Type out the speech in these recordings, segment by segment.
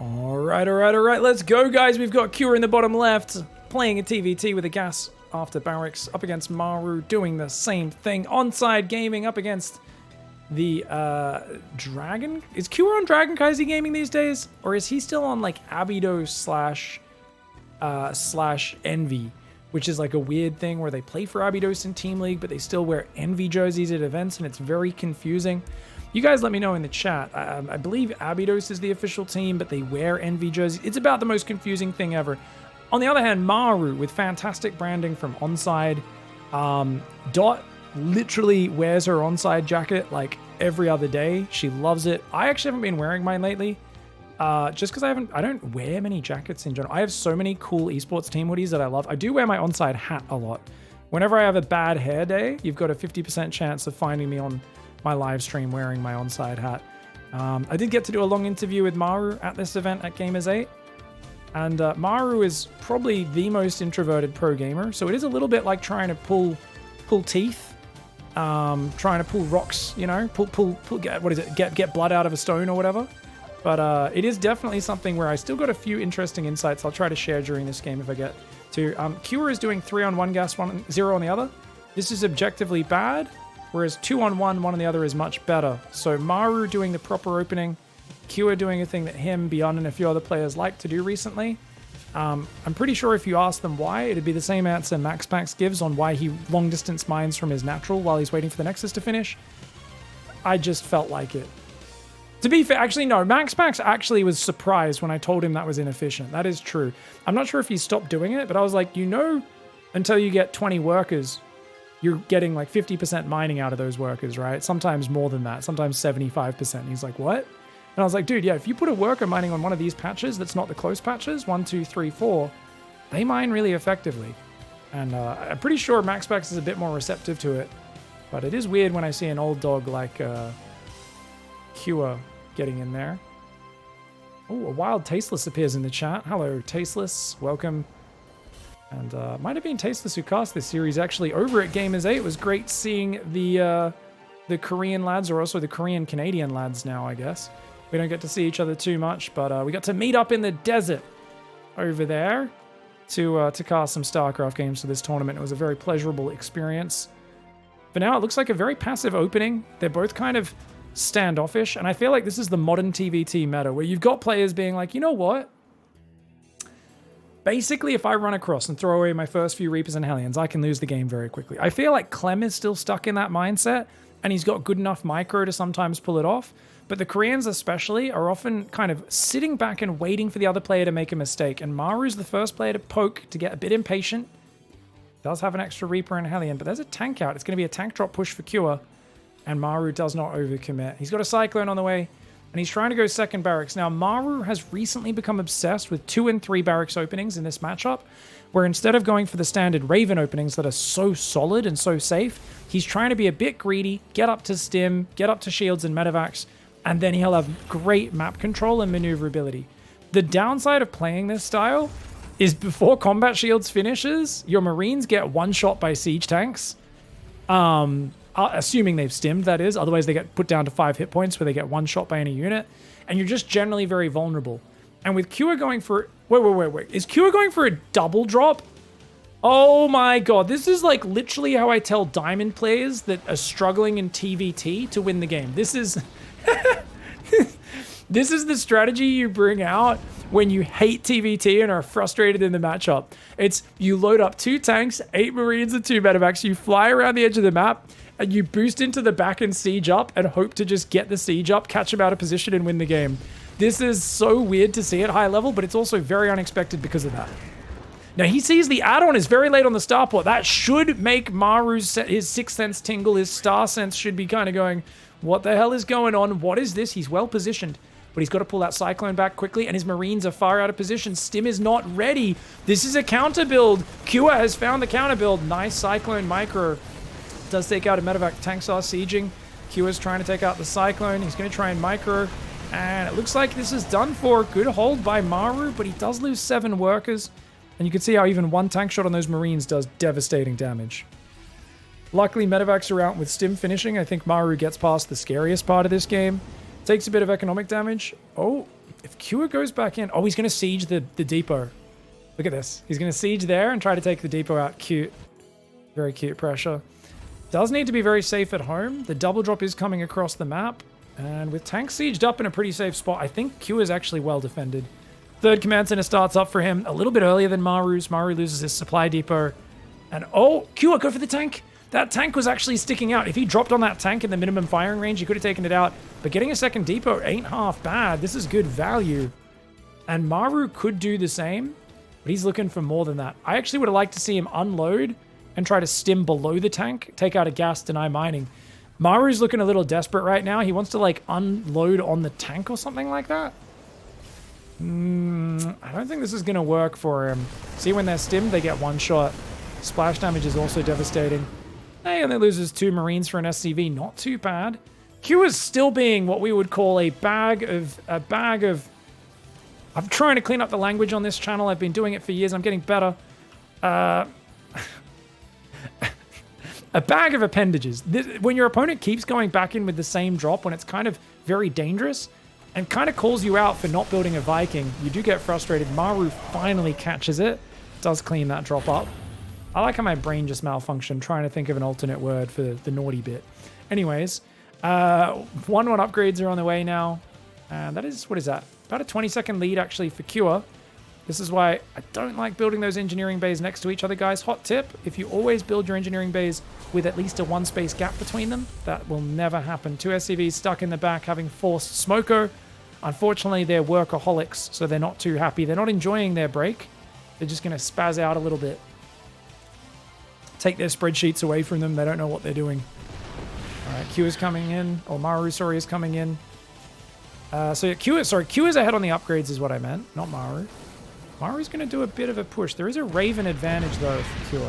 All right. Let's go, guys. We've got Cure in the bottom left, playing a TVT with a gas after barracks, up against Maru, doing the same thing. Onside Gaming up against the Dragon. Is Cure on Dragon Kaisi Gaming these days? Or is he still on, like, Abydos slash Envy, which is like a weird thing where they play for Abydos in Team League, but they still wear Envy jerseys at events, and it's very confusing. You guys let me know in the chat. I believe Abydos is the official team, but they wear Envy jerseys. It's about the most confusing thing ever. On the other hand, Maru, with fantastic branding from Onside. Dot literally wears her Onside jacket like every other day. She loves it. I actually haven't been wearing mine lately. Just because I don't wear many jackets in general. I have so many cool esports team hoodies that I love. I do wear my Onside hat a lot. Whenever I have a bad hair day, you've got a 50% chance of finding me on my live stream wearing my Onside hat. I did get to do a long interview with Maru at this event at Gamers8. And Maru is probably the most introverted pro gamer. So it is a little bit like trying to pull teeth. Trying to pull rocks, you know, get blood out of a stone or whatever. But it is definitely something where I still got a few interesting insights I'll try to share during this game if I get to. Cure is doing 3-on-1 gas, 0 on the other. This is objectively bad, whereas 2-on-1, 1 on the other is much better. So Maru doing the proper opening, Cure doing a thing that him, Beyond, and a few other players like to do recently. I'm pretty sure if you ask them why, it'd be the same answer MaxPax gives on why he long distance mines from his natural while he's waiting for the Nexus to finish. I just felt like it. To be fair, actually, no. MaxPax actually was surprised when I told him that was inefficient. That is true. I'm not sure if he stopped doing it, but I was like, you know, until you get 20 workers, you're getting like 50% mining out of those workers, right? Sometimes more than that, sometimes 75%. And he's like, what? And I was like, dude, yeah, if you put a worker mining on one of these patches that's not the close patches, 1, 2, 3, 4, they mine really effectively. And I'm pretty sure MaxPax is a bit more receptive to it. But it is weird when I see an old dog like Cure getting in there. Oh, a wild Tasteless appears in the chat. Hello, Tasteless. Welcome. And might have been Tasteless who cast this series actually over at Gamers8. It was great seeing the Korean lads, or also the Korean-Canadian lads now, I guess. We don't get to see each other too much, but we got to meet up in the desert over there to cast some StarCraft games for this tournament. It was a very pleasurable experience. For now, it looks like a very passive opening. They're both kind of standoffish, and I feel like this is the modern TVT meta, where you've got players being like, you know what? Basically, if I run across and throw away my first few Reapers and Hellions, I can lose the game very quickly. I feel like Clem is still stuck in that mindset, and he's got good enough micro to sometimes pull it off. But the Koreans especially are often kind of sitting back and waiting for the other player to make a mistake. And Maru's the first player to poke, to get a bit impatient. Does have an extra Reaper and Hellion, but there's a tank out. It's going to be a tank drop push for Cure. And Maru does not overcommit. He's got a Cyclone on the way, and he's trying to go second barracks. Now, Maru has recently become obsessed with 2 and 3 barracks openings in this matchup, where instead of going for the standard Raven openings that are so solid and so safe, he's trying to be a bit greedy, get up to stim, get up to shields and medevacs, and then he'll have great map control and maneuverability. The downside of playing this style is before combat shields finishes, your Marines get one-shot by siege tanks. Assuming they've stimmed, that is. Otherwise, they get put down to 5 hit points where they get one shot by any unit. And you're just generally very vulnerable. And with Cure going for... Wait. Is Cure going for a double drop? Oh my god. This is like literally how I tell Diamond players that are struggling in TVT to win the game. This is... This is the strategy you bring out when you hate TVT and are frustrated in the matchup. It's you load up 2 tanks, 8 Marines and 2 medevacs, you fly around the edge of the map, and you boost into the back and siege up and hope to just get the siege up, catch him out of position, and win the game. This is so weird to see at high level, but it's also very unexpected because of that. Now, he sees the add-on is very late on the starport. That should make Maru's his 6th sense tingle. His star sense should be kind of going, what the hell is going on? What is this? He's well positioned, but he's got to pull that Cyclone back quickly, and his Marines are far out of position. Stim is not ready. This is a counter build. Cure has found the counter build. Nice Cyclone micro. Does take out a medevac. Tanks are sieging. Cure's trying to take out the Cyclone. He's going to try and micro, and it looks like this is done for. Good hold by Maru, but he does lose 7 workers, and you can see how even 1 tank shot on those Marines does devastating damage. Luckily, medevacs are out with stim finishing. I think Maru gets past the scariest part of this game. Takes a bit of economic damage. Oh, If Kua goes back in... Oh, he's going to siege the depot. Look at this. He's going to siege there and try to take the depot out. Cute. Very cute pressure. Does need to be very safe at home. The double drop is coming across the map. And with tanks sieged up in a pretty safe spot, I think Kua is actually well defended. Third command center starts up for him a little bit earlier than Maru's. Maru loses his supply depot. And oh, Kua, go for the tank. That tank was actually sticking out. If he dropped on that tank in the minimum firing range, he could have taken it out. But getting a second depot ain't half bad. This is good value. And Maru could do the same, but he's looking for more than that. I actually would have liked to see him unload and try to stim below the tank, take out a gas, deny mining. Maru's looking a little desperate right now. He wants to like unload on the tank or something like that. I don't think this is going to work for him. See, when they're stimmed, they get one shot. Splash damage is also devastating. Hey, and they loses 2 Marines for an SCV. Not too bad. Q is still being what we would call a bag of... I'm trying to clean up the language on this channel. I've been doing it for years. I'm getting better. A bag of appendages. When your opponent keeps going back in with the same drop, when it's kind of very dangerous and kind of calls you out for not building a Viking, you do get frustrated. Maru finally catches it. Does clean that drop up. I like how my brain just malfunctioned trying to think of an alternate word for the naughty bit. Anyways, 1-1 upgrades are on the way now. And that is, what is that? About a 20-second lead actually for Cure. This is why I don't like building those engineering bays next to each other, guys. Hot tip, if you always build your engineering bays with at least a 1-space gap between them, that will never happen. 2 SCVs stuck in the back having forced Smoko. Unfortunately, they're workaholics, so they're not too happy. They're not enjoying their break. They're just going to spaz out a little bit. Take their spreadsheets away from them. They don't know what they're doing. All right, Q is coming in. Or Maru, sorry, is coming in. Q is ahead on the upgrades is what I meant, not Maru. Maru's going to do a bit of a push. There is a Raven advantage, though, for Q.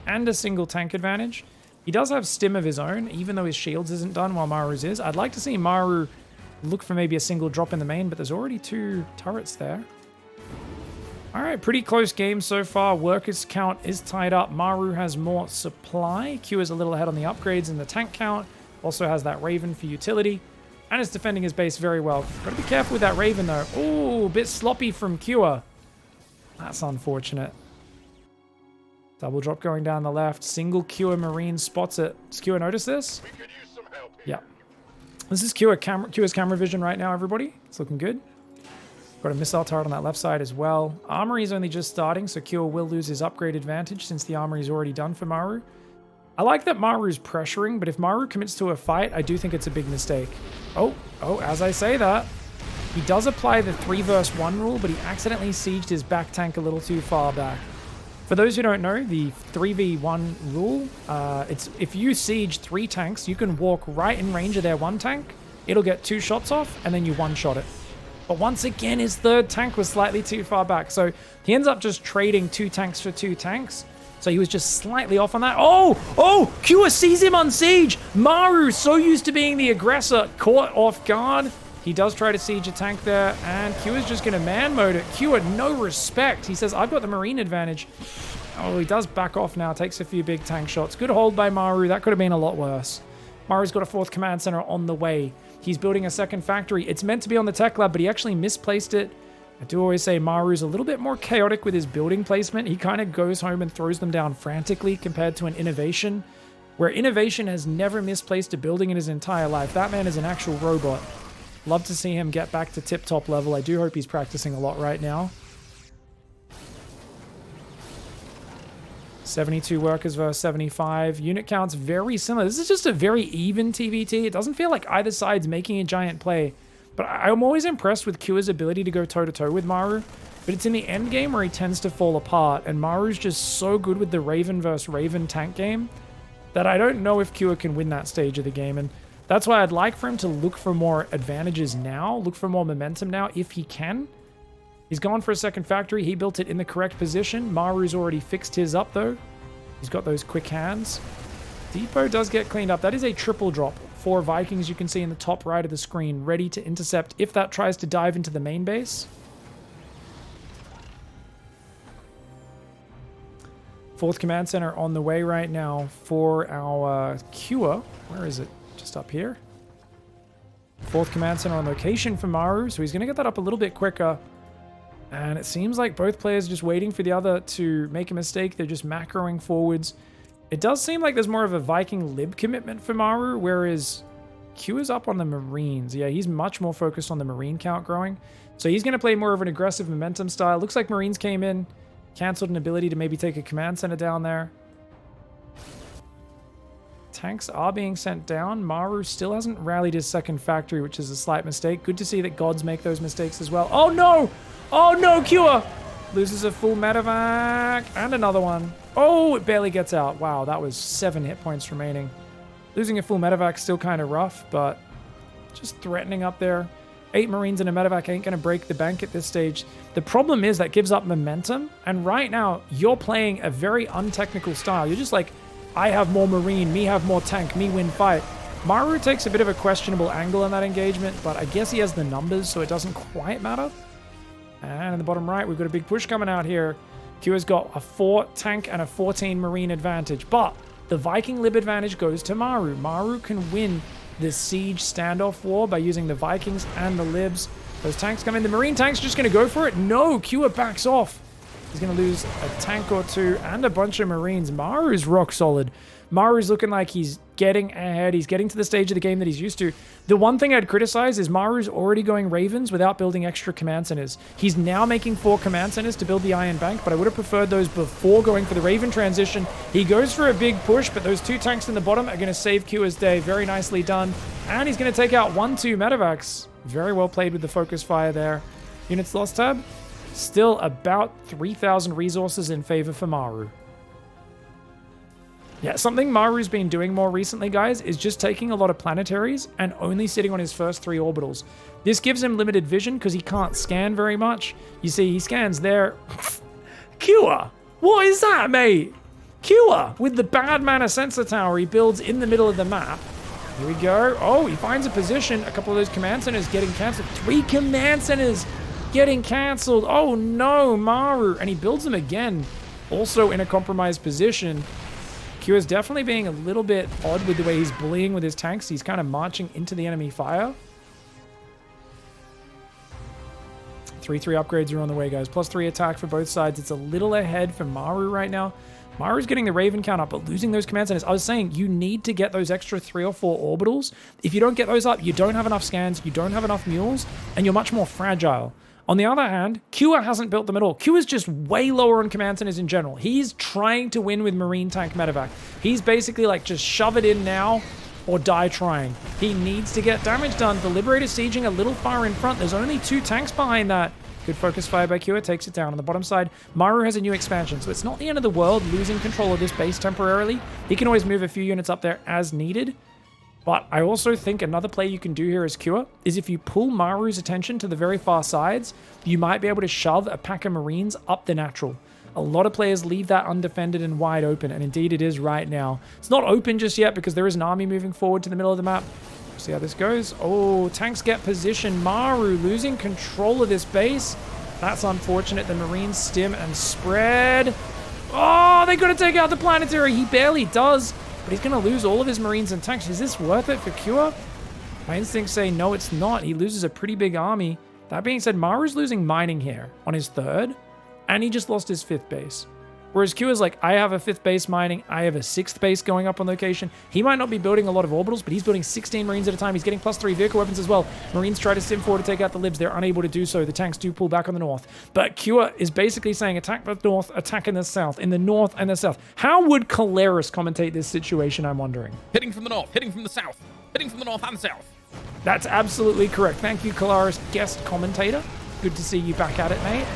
And a single tank advantage. He does have stim of his own, even though his shields isn't done while Maru's is. I'd like to see Maru look for maybe a single drop in the main, but there's already 2 turrets there. All right, pretty close game so far. Workers count is tied up. Maru has more supply. Q is a little ahead on the upgrades and the tank count. Also has that Raven for utility. And is defending his base very well. Gotta be careful with that Raven, though. Ooh, a bit sloppy from Q. That's unfortunate. Double drop going down the left. Single Q Marine spots it. Does Q notice this? We could use some help Yeah. here. This is Q's camera vision right now, everybody. It's looking good. Got a missile turret on that left side as well. Armory is only just starting, so Kyo will lose his upgrade advantage since the armory is already done for Maru. I like that Maru's pressuring, but if Maru commits to a fight, I do think it's a big mistake. Oh, as I say that, he does apply the 3 versus 1 rule, but he accidentally sieged his back tank a little too far back. For those who don't know, the 3v1 rule, it's if you siege 3 tanks, you can walk right in range of their 1 tank, it'll get 2 shots off, and then you 1-shot it. But once again, his 3rd tank was slightly too far back. So he ends up just trading 2 tanks for 2 tanks. So he was just slightly off on that. Oh, Kua sees him on siege. Maru, so used to being the aggressor, caught off guard. He does try to siege a tank there, and Kua's just going to man mode it. Kua, no respect. He says, I've got the marine advantage. Oh, he does back off now, takes a few big tank shots. Good hold by Maru. That could have been a lot worse. Maru's got a 4th command center on the way. He's building a 2nd factory. It's meant to be on the tech lab, but he actually misplaced it. I do always say Maru's a little bit more chaotic with his building placement. He kind of goes home and throws them down frantically compared to an Innovation, where Innovation has never misplaced a building in his entire life. That man is an actual robot. Love to see him get back to tip-top level. I do hope he's practicing a lot right now. 72 workers versus 75. Unit counts very similar. This is just a very even TVT. It doesn't feel like either side's making a giant play. But I'm always impressed with Kua's ability to go toe-to-toe with Maru. But it's in the end game where he tends to fall apart. And Maru's just so good with the Raven versus Raven tank game that I don't know if Kua can win that stage of the game. And that's why I'd like for him to look for more advantages now. Look for more momentum now if he can. He's gone for a 2nd factory. He built it in the correct position. Maru's already fixed his up, though. He's got those quick hands. Depot does get cleaned up. That is a triple drop. 4 Vikings you can see in the top right of the screen, ready to intercept if that tries to dive into the main base. 4th command center on the way right now for our Kua. Where is it? Just up here. Fourth command center on location for Maru, so he's going to get that up a little bit quicker. And it seems like both players are just waiting for the other to make a mistake. They're just macroing forwards. It does seem like there's more of a Viking lib commitment for Maru, whereas Q is up on the Marines. Yeah, he's much more focused on the Marine count growing. So he's going to play more of an aggressive momentum style. Looks like Marines came in, canceled an ability to maybe take a command center down there. Tanks are being sent down. Maru still hasn't rallied his second factory, which is a slight mistake. Good to see that gods make those mistakes as well. Oh no! Oh no, Cure! Loses a full medevac and another one. Oh, it barely gets out. Wow, that was 7 hit points remaining. Losing a full medevac still kind of rough, but just threatening up there. 8 Marines and a medevac ain't going to break the bank at this stage. The problem is that gives up momentum, and right now you're playing a very untechnical style. You're just like, I have more Marine, me have more tank, me win fight. Maru takes a bit of a questionable angle in that engagement, but I guess he has the numbers, so it doesn't quite matter. And in the bottom right, we've got a big push coming out here. Q has got a 4 tank and a 14 Marine advantage, but the Viking lib advantage goes to Maru. Maru can win this siege standoff war by using the Vikings and the libs. Those tanks come in. The Marine tank's just going to go for it. No, Q backs off. He's going to lose a tank or two and a bunch of Marines. Maru's rock solid. Maru's looking like he's getting ahead. He's getting to the stage of the game that he's used to. The one thing I'd criticize is Maru's already going Ravens without building extra command centers. He's now making 4 command centers to build the Iron Bank, but I would have preferred those before going for the Raven transition. He goes for a big push, but those 2 tanks in the bottom are going to save Q's day. Very nicely done. And he's going to take out 1-2 medevacs. Very well played with the focus fire there. Units lost tab. Still about 3,000 resources in favor for Maru. Yeah, something Maru's been doing more recently, guys, is just taking a lot of planetaries and only sitting on his first 3 orbitals. This gives him limited vision because he can't scan very much. You see, he scans there. Cure! What is that, mate? Cure! With the bad mana sensor tower he builds in the middle of the map. Here we go. Oh, he finds a position. A couple of those command centers getting cancelled. 3 command centers getting cancelled. Oh no, Maru. And he builds them again. Also in a compromised position. Q is definitely being a little bit odd with the way he's bullying with his tanks. He's kind of marching into the enemy fire. 3-3 upgrades are on the way, guys. +3 attack for both sides. It's a little ahead for Maru right now. Maru's getting the Raven count up, but losing those command centers. I was saying, you need to get those extra 3 or 4 orbitals. If you don't get those up, you don't have enough scans, you don't have enough mules, and you're much more fragile. On the other hand, Q hasn't built them at all. Q is just way lower on command centers in general. He's trying to win with Marine tank medevac. He's basically like, just shove it in now or die trying. He needs to get damage done. The Liberator sieging a little far in front. There's only 2 tanks behind that. Good focus fire by Q, takes it down. On the bottom side, Maru has a new expansion, so it's not the end of the world losing control of this base temporarily. He can always move a few units up there as needed. But I also think another play you can do here as Cure is if you pull Maru's attention to the very far sides, you might be able to shove a pack of Marines up the natural. A lot of players leave that undefended and wide open, and indeed it is right now. It's not open just yet because there is an army moving forward to the middle of the map. See how this goes. Oh, tanks get position. Maru losing control of this base. That's unfortunate. The Marines stim and spread. Oh, they got to take out the planetary. He barely does. But he's going to lose all of his Marines and tanks. Is this worth it for Cure? My instincts say no, it's not. He loses a pretty big army. That being said, Maru's losing mining here on his 3rd, and he just lost his 5th base. Whereas Q is like, I have a 5th base mining, I have a 6th base going up on location. He might not be building a lot of orbitals, but he's building 16 Marines at a time. He's getting +3 vehicle weapons as well. Marines try to stim forward to take out the libs. They're unable to do so. The tanks do pull back on the north. But Q is basically saying, attack the north, attack in the south, in the north and the south. How would Caleris commentate this situation, I'm wondering? Hitting from the north, hitting from the south, hitting from the north and south. That's absolutely correct. Thank you, Caleris, guest commentator. Good to see you back at it, mate.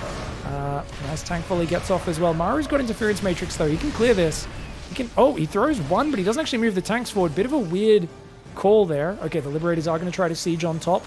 Nice tank volley gets off as well. Maru's got interference matrix though. He can clear this. He can. Oh, he throws one, but he doesn't actually move the tanks forward. Bit of a weird call there. Okay, the Liberators are going to try to siege on top.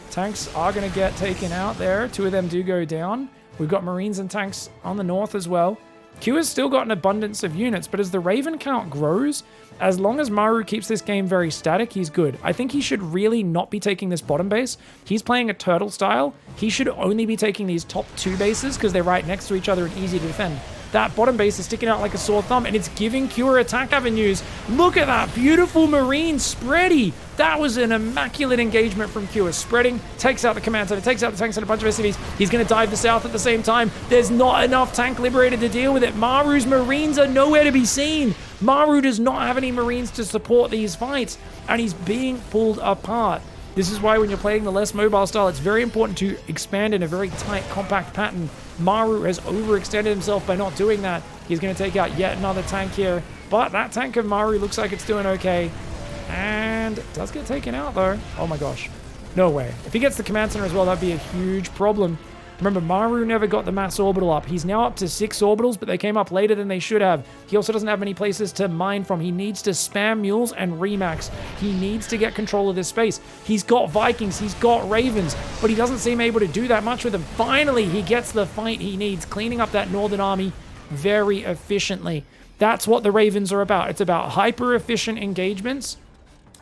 Tanks are going to get taken out there. 2 of them do go down. We've got Marines and tanks on the north as well. Q has still got an abundance of units, but as the Raven count grows, as long as Maru keeps this game very static, he's good. I think he should really not be taking this bottom base. He's playing a turtle style. He should only be taking these top 2 bases because they're right next to each other and easy to defend. That bottom base is sticking out like a sore thumb, and it's giving Kua attack avenues. Look at that beautiful Marine spready. That was an immaculate engagement from Kua. Spreading, takes out the command center, takes out the tanks and a bunch of SCVs. He's going to dive the south at the same time. There's not enough tank liberator to deal with it. Maru's Marines are nowhere to be seen. Maru does not have any Marines to support these fights, and he's being pulled apart. This is why when you're playing the less mobile style, it's very important to expand in a very tight, compact pattern. Maru has overextended himself by not doing that. He's going to take out yet another tank here, but that tank of Maru looks like it's doing okay. And it does get taken out, though. Oh my gosh. No way. If he gets the command center as well, that'd be a huge problem. Remember, Maru never got the mass orbital up. He's now up to 6 orbitals, but they came up later than they should have. He also doesn't have many places to mine from. He needs to spam mules and remax. He needs to get control of this space. He's got Vikings, he's got Ravens, but he doesn't seem able to do that much with them. Finally, he gets the fight he needs, cleaning up that northern army very efficiently. That's what the Ravens are about. It's about hyper-efficient engagements,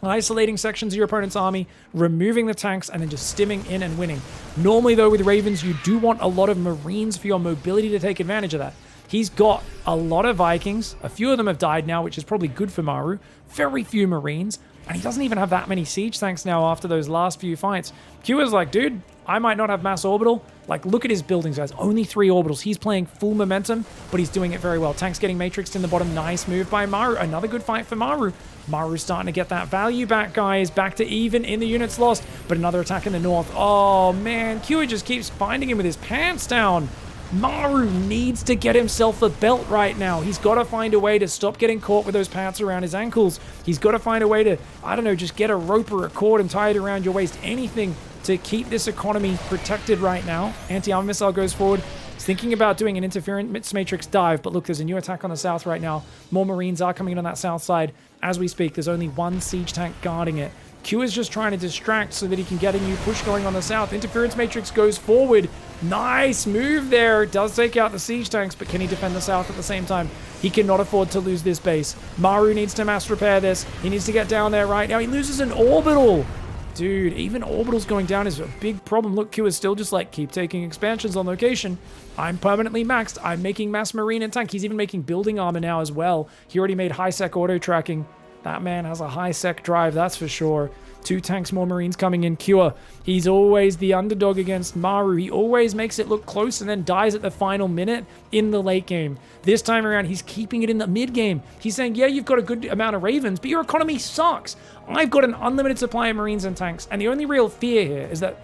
isolating sections of your opponent's army, removing the tanks, and then just stimming in and winning. Normally, though, with Ravens, you do want a lot of Marines for your mobility to take advantage of that. He's got a lot of Vikings. A few of them have died now, which is probably good for Maru. Very few Marines. And he doesn't even have that many siege tanks now after those last few fights. Q is like, dude, I might not have mass orbital. Like, look at his buildings, guys. Only 3 orbitals. He's playing full momentum, but he's doing it very well. Tanks getting matrixed in the bottom. Nice move by Maru. Another good fight for Maru. Maru's starting to get that value back, guys. Back to even in the units lost, but another attack in the north. Oh, man. Q just keeps finding him with his pants down. Maru needs to get himself a belt right now. He's got to find a way to stop getting caught with those pants around his ankles. He's got to find a way to, I don't know, just get a rope or a cord and tie it around your waist. Anything to keep this economy protected right now. Anti-armor missile goes forward. He's thinking about doing an interference matrix dive, but look, there's a new attack on the south right now. More Marines are coming in on that south side. As we speak, there's only 1 siege tank guarding it. Q is just trying to distract so that he can get a new push going on the south. Interference matrix goes forward. Nice move there. Does take out the siege tanks, but can he defend the south at the same time? He cannot afford to lose this base. Maru needs to mass repair this. He needs to get down there right now. He loses an orbital. Dude, even orbitals going down is a big problem. Look, Q is still just like, keep taking expansions on location. I'm permanently maxed. I'm making mass marine and tank. He's even making building armor now as well. He already made high-sec auto tracking. That man has a high-sec drive, that's for sure. 2 tanks, more Marines coming in. Kua, he's always the underdog against Maru. He always makes it look close and then dies at the final minute in the late game. This time around, he's keeping it in the mid game. He's saying, yeah, you've got a good amount of Ravens, but your economy sucks. I've got an unlimited supply of Marines and tanks, and the only real fear here is that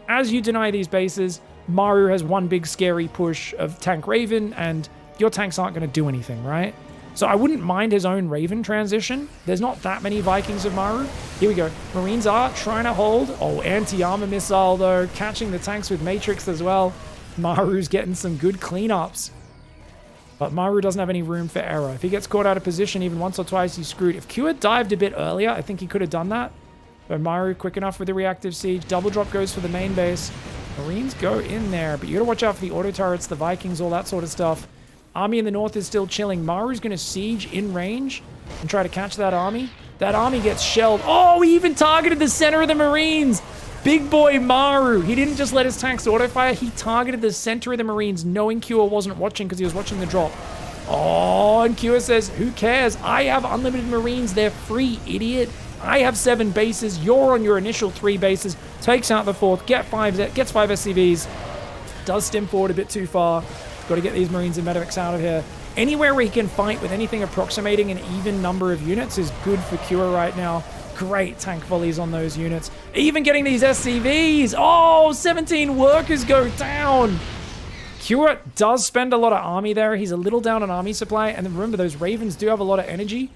as you deny these bases, Maru has one big scary push of tank Raven, and your tanks aren't going to do anything, right? So I wouldn't mind his own Raven transition. There's not that many Vikings of Maru. Here we go. Marines are trying to hold. Oh, anti-armor missile, though. Catching the tanks with Matrix as well. Maru's getting some good cleanups. But Maru doesn't have any room for error. If he gets caught out of position even once or twice, he's screwed. If Q had dived a bit earlier, I think he could have done that. But Maru quick enough with the reactive siege. Double drop goes for the main base. Marines go in there. But you got to watch out for the auto turrets, the Vikings, all that sort of stuff. Army in the north is still chilling. Maru's going to siege in range and try to catch that army. That army gets shelled. Oh, he even targeted the center of the Marines. Big boy Maru. He didn't just let his tanks auto-fire. He targeted the center of the Marines, knowing Kua wasn't watching because he was watching the drop. Oh, and Kua says, who cares? I have unlimited Marines. They're free, idiot. I have 7 bases. You're on your initial 3 bases. Takes out the 4th. Gets 5 SCVs. Does stem forward a bit too far. Got to get these Marines and medics out of here. Anywhere where he can fight with anything approximating an even number of units is good for Kua right now. Great tank volleys on those units. Even getting these SCVs. Oh, 17 workers go down. Kua does spend a lot of army there. He's a little down on army supply. And then remember, those Ravens do have a lot of energy.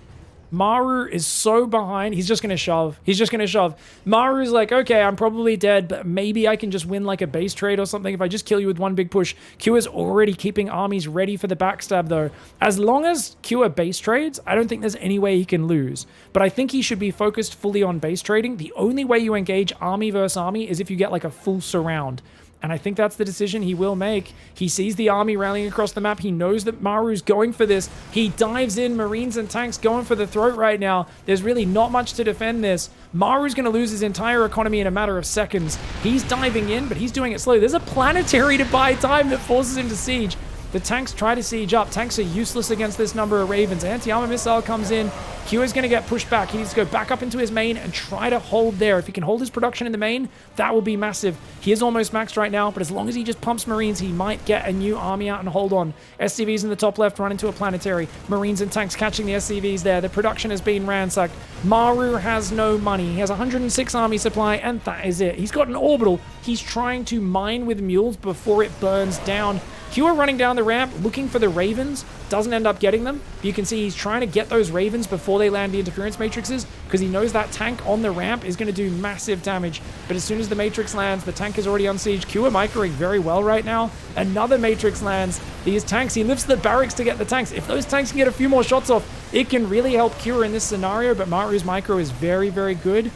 Maru is so behind. He's just going to shove. He's just going to shove. Maru's like, okay, I'm probably dead, but maybe I can just win like a base trade or something if I just kill you with one big push. Kua's already keeping armies ready for the backstab, though. As long as Kua base trades, I don't think there's any way he can lose. But I think he should be focused fully on base trading. The only way you engage army versus army is if you get like a full surround. And I think that's the decision he will make. He sees the army rallying across the map. He knows that Maru's going for this. He dives in, Marines and tanks going for the throat right now. There's really not much to defend this. Maru's going to lose his entire economy in a matter of seconds. He's diving in, but he's doing it slowly. There's a planetary to buy time that forces him to siege. The tanks try to siege up. Tanks are useless against this number of Ravens. Anti-armor missile comes in. Q is going to get pushed back. He needs to go back up into his main and try to hold there. If he can hold his production in the main, that will be massive. He is almost maxed right now, but as long as he just pumps Marines, he might get a new army out and hold on. SCVs in the top left run into a planetary. Marines and tanks catching the SCVs there. The production has been ransacked. Maru has no money. He has 106 army supply, and that is it. He's got an orbital. He's trying to mine with mules before it burns down. Q are running down the ramp, looking for the Ravens, doesn't end up getting them. You can see he's trying to get those Ravens before they land the interference matrices, because he knows that tank on the ramp is going to do massive damage. But as soon as the matrix lands, the tank is already unsieged. Q are microing very well right now. Another matrix lands. These tanks, he lifts the barracks to get the tanks. If those tanks can get a few more shots off, it can really help Q in this scenario, but Maru's micro is very, very good.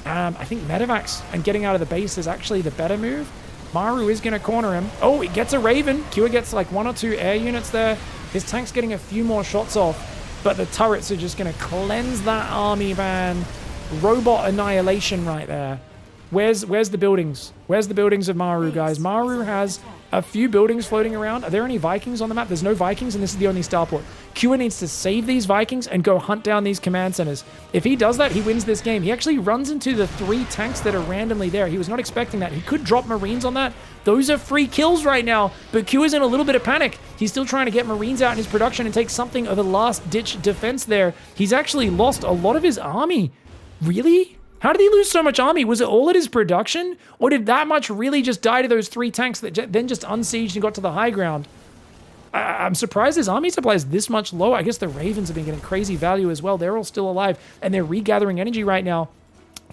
I think medevacs and getting out of the base is actually the better move. Maru is going to corner him. Oh, he gets a Raven. Q gets like 1 or 2 air units there. His tank's getting a few more shots off, but the turrets are just going to cleanse that army, man. Robot annihilation right there. Where's the buildings? Where's the buildings of Maru, guys? Maru has a few buildings floating around. Are there any Vikings on the map? There's no Vikings, and this is the only starport. Q needs to save these Vikings and go hunt down these command centers. If he does that, he wins this game. He actually runs into the 3 tanks that are randomly there. He was not expecting that. He could drop Marines on that. Those are free kills right now, but Q is in a little bit of panic. He's still trying to get Marines out in his production and take something of a last-ditch defense there. He's actually lost a lot of his army. Really? How did he lose so much army? Was it all at his production? Or did that much really just die to those 3 tanks that then just unsieged and got to the high ground? I'm surprised his army supply is this much low. I guess the Ravens have been getting crazy value as well. They're all still alive, and they're regathering energy right now,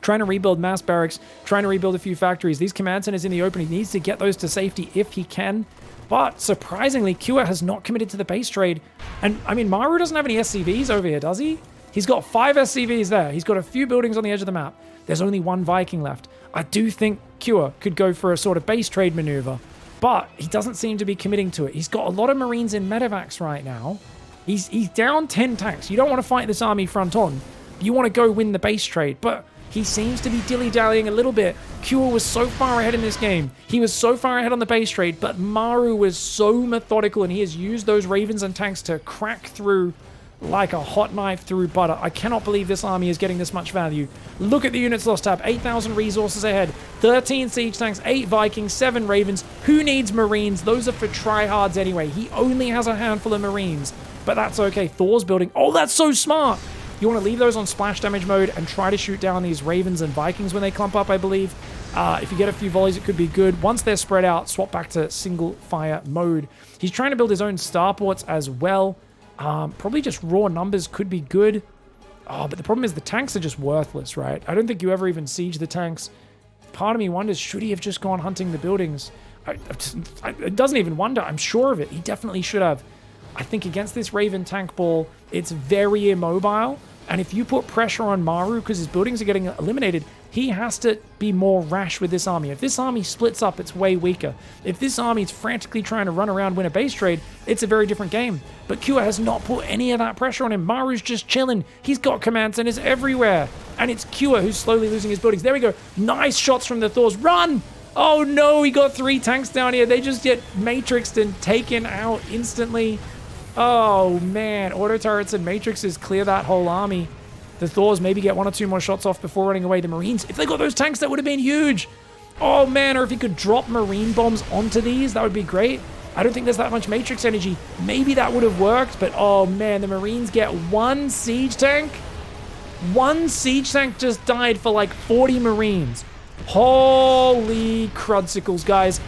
trying to rebuild mass barracks, trying to rebuild a few factories. These command centers in the open, he needs to get those to safety if he can. But surprisingly, Kua has not committed to the base trade. And I mean, Maru doesn't have any SCVs over here, does he? He's got 5 SCVs there. He's got a few buildings on the edge of the map. There's only 1 Viking left. I do think Kua could go for a sort of base trade maneuver, but he doesn't seem to be committing to it. He's got a lot of Marines in medevacs right now. He's down 10 tanks. You don't want to fight this army front on. You want to go win the base trade, but he seems to be dilly-dallying a little bit. Kua was so far ahead in this game. He was so far ahead on the base trade, but Maru was so methodical, and he has used those Ravens and tanks to crack through like a hot knife through butter. I cannot believe this army is getting this much value. Look at the units lost tab. 8,000 resources ahead. 13 siege tanks, 8 Vikings, 7 Ravens. Who needs Marines? Those are for tryhards anyway. He only has a handful of Marines, but that's okay. Thor's building. Oh, that's so smart. You want to leave those on splash damage mode and try to shoot down these Ravens and Vikings when they clump up, I believe. If you get a few volleys, it could be good. Once they're spread out, swap back to single fire mode. He's trying to build his own starports as well. Probably just raw numbers could be good. Oh, but the problem is the tanks are just worthless, right? I don't think you ever even siege the tanks. Part of me wonders, should he have just gone hunting the buildings? It doesn't even wonder. I'm sure of it. He definitely should have. I think against this Raven tank ball, it's very immobile. And if you put pressure on Maru, because his buildings are getting eliminated, he has to be more rash with this army. If this army splits up, it's way weaker. If this army is frantically trying to run around, win a base trade, it's a very different game. But Kua has not put any of that pressure on him. Maru's just chilling. He's got command centers everywhere. And it's Kua who's slowly losing his buildings. There we go. Nice shots from the Thors. Run! Oh no, he got 3 tanks down here. They just get matrixed and taken out instantly. Oh man, auto turrets and matrixes clear that whole army. The Thors maybe get 1 or 2 more shots off before running away. The Marines, if they got those tanks, that would have been huge. Oh man, or if he could drop Marine bombs onto these, that would be great. I don't think there's that much matrix energy. Maybe that would have worked, but oh man, the Marines get 1 siege tank. 1 siege tank just died for like 40 Marines. Holy crudsicles, guys.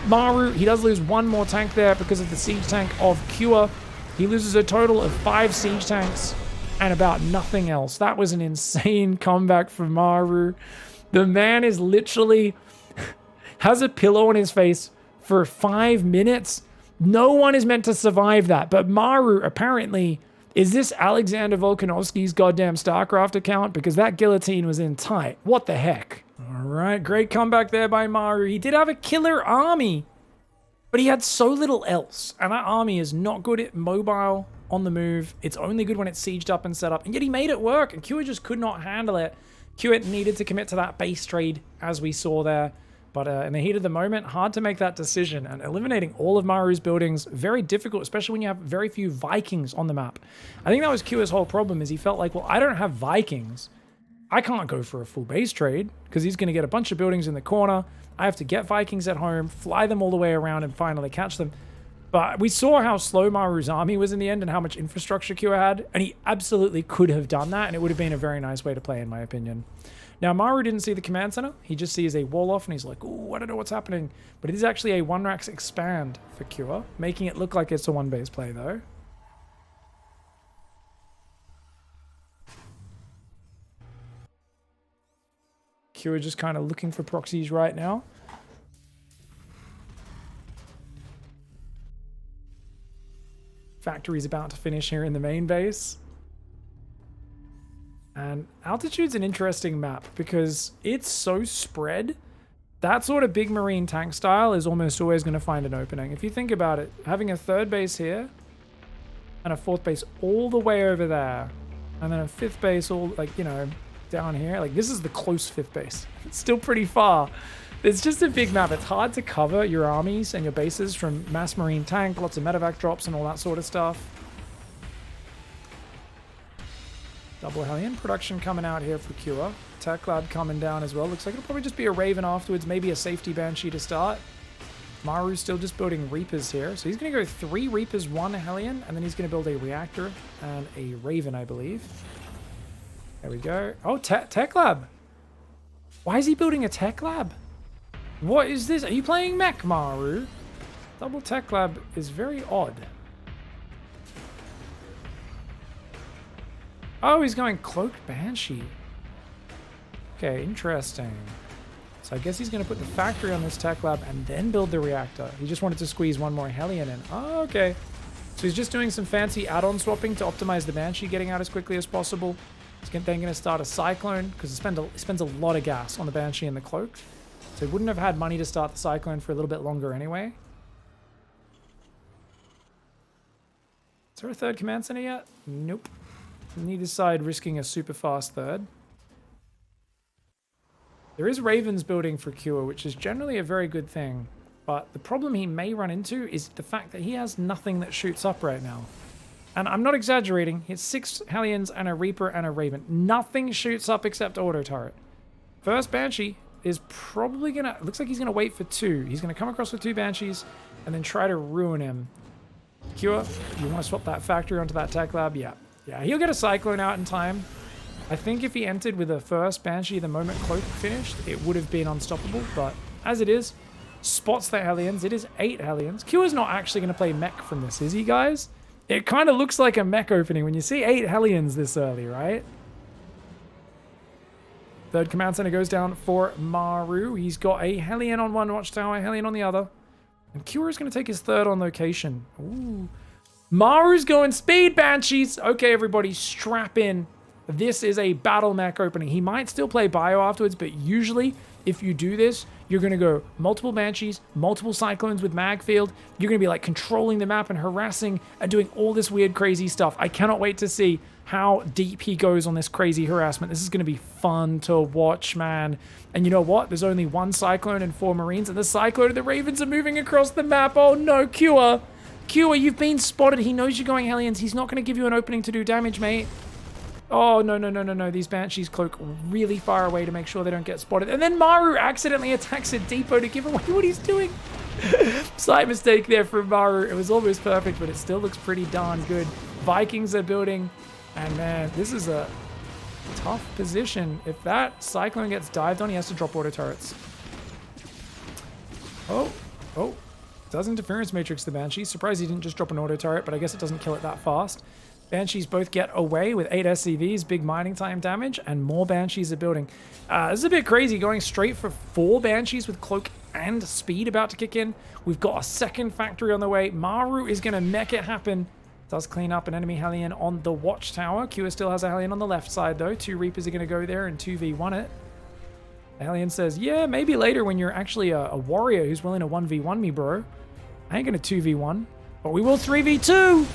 Maru, he does lose 1 more tank there because of the siege tank of Kua. He loses a total of 5 siege tanks and about nothing else. That was an insane comeback from Maru. The man is literally has a pillow on his face for 5 minutes. No one is meant to survive that. But Maru, apparently, is this Alexander Volkanovski's goddamn StarCraft account? Because that guillotine was in tight. What the heck? All right, great comeback there by Maru. He did have a killer army, but he had so little else. And that army is not good at mobile on the move. It's only good when it's sieged up and set up. And yet he made it work, and Kua just could not handle it. Kua needed to commit to that base trade, as we saw there. But in the heat of the moment, hard to make that decision. And eliminating all of Maru's buildings, very difficult, especially when you have very few Vikings on the map. I think that was Cua's whole problem, is he felt like, well, I don't have Vikings. I can't go for a full base trade because he's going to get a bunch of buildings in the corner. I have to get Vikings at home, fly them all the way around, and finally catch them. But we saw how slow Maru's army was in the end and how much infrastructure Kua had. And he absolutely could have done that, and it would have been a very nice way to play, in my opinion. Now, Maru didn't see the command center. He just sees a wall off, and he's like, ooh, I don't know what's happening. But it is actually a 1-rax expand for Kua, making it look like it's a 1-base play, though. Kua just kind of looking for proxies right now. Factory's about to finish here in the main base. And Altitude's an interesting map because it's so spread. That sort of big marine tank style is almost always going to find an opening. If you think about it, having a 3rd base here and a 4th base all the way over there, and then a 5th base all, like, you know, down here. Like, this is the close 5th base. It's still pretty far. It's just a big map. It's hard to cover your armies and your bases from mass marine tank, lots of medevac drops and all that sort of stuff. Double Hellion production coming out here for Kua. Tech Lab coming down as well. Looks like it'll probably just be a Raven afterwards, maybe a safety Banshee to start. Maru's still just building Reapers here. So he's going to go 3 Reapers, 1 Hellion, and then he's going to build a Reactor and a Raven, I believe. There we go. Oh, Tech Lab. Why is he building a Tech Lab? What is this? Are you playing Mech, Maru? Double Tech Lab is very odd. Oh, he's going Cloaked Banshee. Okay, interesting. So I guess he's going to put the factory on this Tech Lab and then build the reactor. He just wanted to squeeze 1 more Hellion in. Oh, okay. So he's just doing some fancy add-on swapping to optimize the Banshee getting out as quickly as possible. He's then going to start a Cyclone because he spends a lot of gas on the Banshee and the Cloak. So he wouldn't have had money to start the Cyclone for a little bit longer anyway. Is there a 3rd command center yet? Nope. Neither side risking a super fast 3rd. There is Ravens building for Kua, which is generally a very good thing. But the problem he may run into is the fact that he has nothing that shoots up right now. And I'm not exaggerating. He has 6 Hellions and a Reaper and a Raven. Nothing shoots up except auto turret. First Banshee is probably going to... Looks like he's going to wait for 2. He's going to come across with 2 Banshees and then try to ruin him. Kua, you want to swap that factory onto that Tech Lab? Yeah. Yeah, he'll get a Cyclone out in time. I think if he entered with a first Banshee the moment Cloak finished, it would have been unstoppable. But as it is, spots the Hellions. It is 8 Hellions. Kua's not actually going to play mech from this, is he, guys? It kind of looks like a mech opening when you see 8 Hellions this early, right? 3rd command center goes down for Maru. He's got a Hellion on 1 watchtower, Hellion on the other. And Kua is going to take his 3rd on location. Ooh. Maru's going speed Banshees. Okay, everybody, strap in. This is a battle mech opening. He might still play bio afterwards, but usually if you do this, you're going to go multiple Banshees, multiple Cyclones with Magfield. You're going to be like controlling the map and harassing and doing all this weird, crazy stuff. I cannot wait to see how deep he goes on this crazy harassment. This is going to be fun to watch, man. And you know what? There's only 1 Cyclone and 4 Marines, and the Cyclone and the Ravens are moving across the map. Oh no, Kua. Kua, you've been spotted. He knows you're going Hellions. He's not going to give you an opening to do damage, mate. Oh, no, no, no, no, no. These Banshees cloak really far away to make sure they don't get spotted. And then Maru accidentally attacks a depot to give away what he's doing. Slight mistake there from Maru. It was almost perfect, but it still looks pretty darn good. Vikings are building. And man, this is a tough position. If that Cyclone gets dived on, he has to drop auto turrets. Oh, oh. Does interference matrix the Banshee. Surprised he didn't just drop an auto turret, but I guess it doesn't kill it that fast. Banshees both get away with 8 SCVs, big mining time damage, and more Banshees are building. This is a bit crazy, going straight for 4 Banshees with Cloak and Speed about to kick in. We've got a 2nd factory on the way. Maru is going to make it happen. Does clean up an enemy Hellion on the watchtower. Kua still has a Hellion on the left side, though. 2 Reapers are going to go there and 2v1 it. The Hellion says, yeah, maybe later when you're actually a warrior who's willing to 1v1 me, bro. I ain't going to 2v1, but we will 3v2.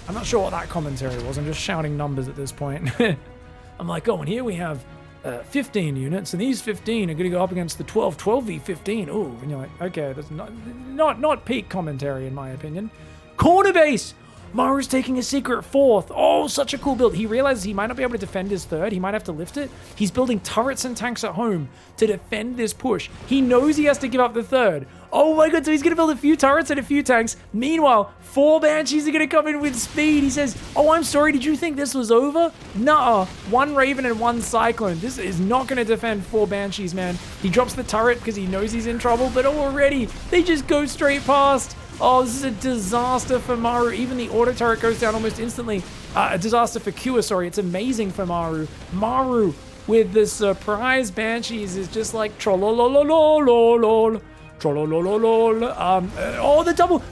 I'm not sure what that commentary was. I'm just shouting numbers at this point. I'm like, oh, and here we have 15 units, and these 15 are going to go up against the 12v15. Ooh, and you're like, okay, that's not peak commentary in my opinion. Corner base! Maru's taking a secret 4th. Oh, such a cool build. He realizes he might not be able to defend his 3rd. He might have to lift it. He's building turrets and tanks at home to defend this push. He knows he has to give up the 3rd. Oh my god, so he's going to build a few turrets and a few tanks. Meanwhile, 4 Banshees are going to come in with speed. He says, oh, I'm sorry, did you think this was over? Nuh-uh. 1 Raven and 1 Cyclone. This is not going to defend 4 Banshees, man. He drops the turret because he knows he's in trouble, but already they just go straight past. Oh, this is a disaster for Maru. Even the auto turret goes down almost instantly. A disaster for Kua, sorry. It's amazing for Maru. Maru with the surprise Banshees is just like trollololololol. Trollolololol. Oh, the double.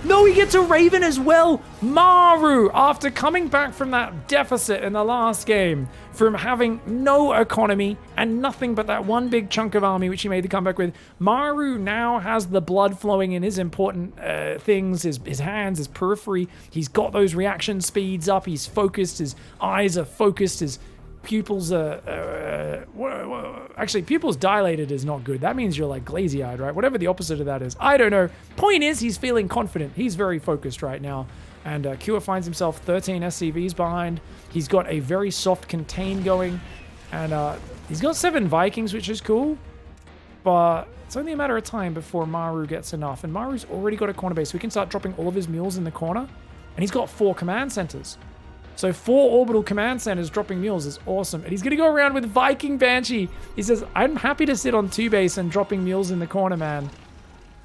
No, he gets a Raven as well. Maru, after coming back from that deficit in the last game, from having no economy and nothing but that one big chunk of army which he made the comeback with, Maru now has the blood flowing in his important things, his hands, his periphery. He's got those reaction speeds up. He's focused. His eyes are focused. His pupils are... actually, pupils dilated is not good. That means you're like glazy-eyed, right? Whatever the opposite of that is. I don't know. Point is, he's feeling confident. He's very focused right now. And Kua finds himself 13 SCVs behind. He's got a very soft contain going. And he's got 7 Vikings, which is cool. But it's only a matter of time before Maru gets enough. And Maru's already got a corner base. So we can start dropping all of his mules in the corner. And he's got 4 command centers. So 4 orbital command centers dropping mules is awesome. And he's going to go around with Viking Banshee. He says, I'm happy to sit on 2 base and dropping mules in the corner, man.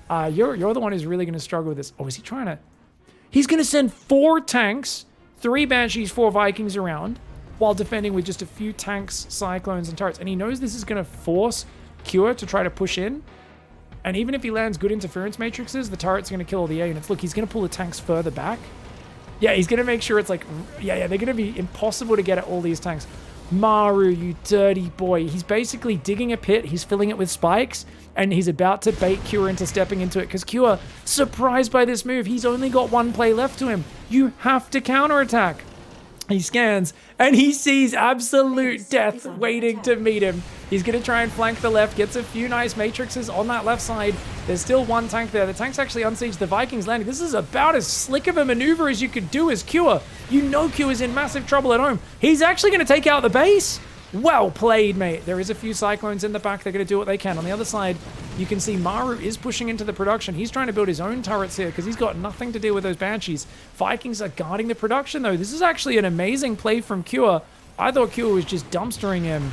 You're the one who's really going to struggle with this. Oh, is he trying to... He's going to send 4 tanks, 3 Banshees, 4 Vikings around, while defending with just a few tanks, cyclones, and turrets. And he knows this is going to force Kua to try to push in. And even if he lands good interference matrices, the turret's going to kill all the A units. Look, he's going to pull the tanks further back. Yeah, he's going to make sure it's like... Yeah, they're going to be impossible to get at all these tanks. Maru, you dirty boy. He's basically digging a pit. He's filling it with spikes. And he's about to bait Kua into stepping into it. Because Kua, surprised by this move, he's only got 1 play left to him. You have to counterattack. He scans. And he sees absolute death waiting to meet him. He's going to try and flank the left. Gets a few nice matrices on that left side. There's still 1 tank there. The tank's actually unsieged. The Vikings landing. This is about as slick of a maneuver as you could do as Kua. You know Kua's in massive trouble at home. He's actually going to take out the base. Well played, mate. There is a few Cyclones in the back. They're going to do what they can. On the other side, you can see Maru is pushing into the production. He's trying to build his own turrets here because he's got nothing to do with those Banshees. Vikings are guarding the production, though. This is actually an amazing play from Kua. I thought Kua was just dumpstering him.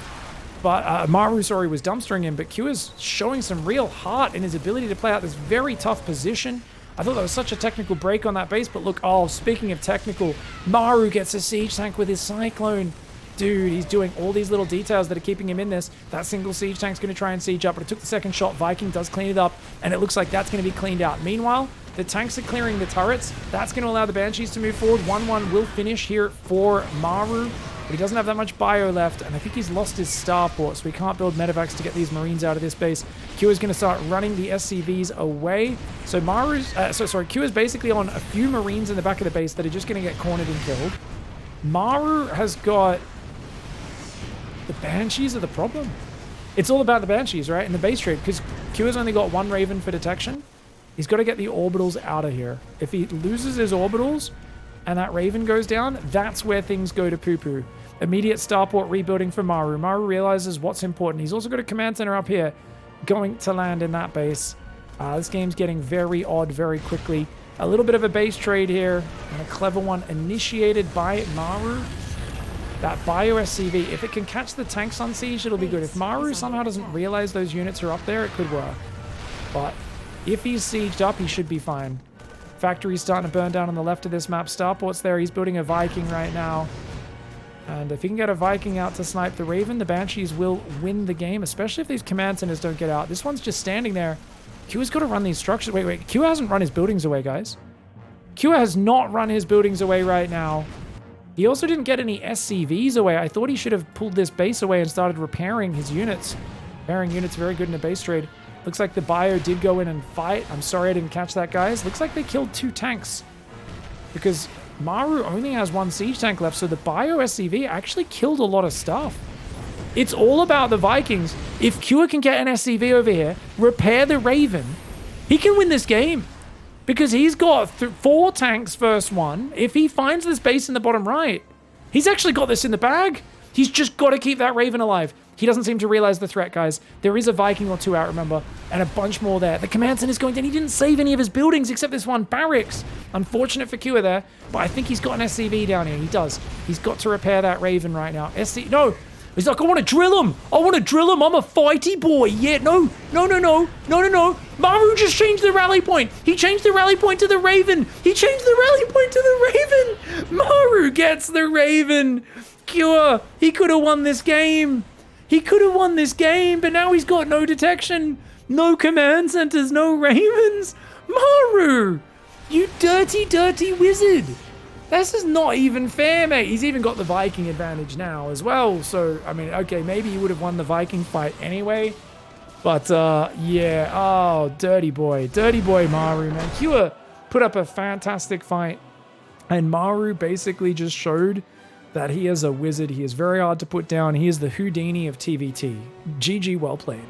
But Maru, sorry, was dumpstering him. But Kua's showing some real heart in his ability to play out this very tough position. I thought that was such a technical break on that base. But look, oh, speaking of technical, Maru gets a siege tank with his Cyclone. Dude, he's doing all these little details that are keeping him in this. That single siege tank's going to try and siege up, but it took the second shot. Viking does clean it up, and it looks like that's going to be cleaned out. Meanwhile, the tanks are clearing the turrets. That's going to allow the Banshees to move forward. 1-1 will finish here for Maru, but he doesn't have that much bio left, and I think he's lost his starport, so he can't build medevacs to get these Marines out of this base. Kua's going to start running the SCVs away. So Kua's basically on a few Marines in the back of the base that are just going to get cornered and killed. Maru has got... The Banshees are the problem. It's all about the Banshees, right? In the base trade, because Kua's only got 1 Raven for detection. He's got to get the orbitals out of here. If he loses his orbitals and that Raven goes down, that's where things go to poo-poo. Immediate starport rebuilding for Maru. Maru realizes what's important. He's also got a command center up here going to land in that base. This game's getting very odd very quickly. A little bit of a base trade here, and a clever one initiated by Maru. That Bio SCV, if it can catch the tanks on siege, it'll be good. If Maru somehow doesn't realize those units are up there, it could work. But if he's sieged up, he should be fine. Factory's starting to burn down on the left of this map. Starport's there. He's building a Viking right now. And if he can get a Viking out to snipe the Raven, the Banshees will win the game, especially if these command centers don't get out. This one's just standing there. Kua's got to run these structures. Wait. Kua hasn't run his buildings away, guys. Kua has not run his buildings away right now. He also didn't get any SCVs away. I thought he should have pulled this base away and started repairing his units. Repairing units very good in a base trade. Looks like the Bio did go in and fight. I'm sorry I didn't catch that, guys. Looks like they killed 2 tanks. Because Maru only has 1 siege tank left, so the Bio SCV actually killed a lot of stuff. It's all about the Vikings. If Cure can get an SCV over here, repair the Raven, he can win this game. Because he's got 4 tanks first one. If he finds this base in the bottom right, he's actually got this in the bag. He's just got to keep that Raven alive. He doesn't seem to realize the threat, guys. There is a Viking or 2 out, remember, and a bunch more there. The command center is going down. He didn't save any of his buildings except this one barracks. Unfortunate for Cure there, but I think he's got an SCV down here. He does. He's got to repair that Raven right now. No. He's like, I want to drill him. I want to drill him. I'm a fighty boy. Yeah, no. Maru just changed the rally point. He changed the rally point to the Raven. He changed the rally point to the Raven. Maru gets the Raven. Cure, he could have won this game. He could have won this game, but now he's got no detection, no command centers, no Ravens. Maru, you dirty, dirty wizard. This is not even fair, mate. He's even got the Viking advantage now as well. So, I mean, okay, maybe he would have won the Viking fight anyway. But, yeah. Oh, dirty boy Maru, man. Cure put up a fantastic fight. And Maru basically just showed that he is a wizard. He is very hard to put down. He is the Houdini of TVT. GG, well played.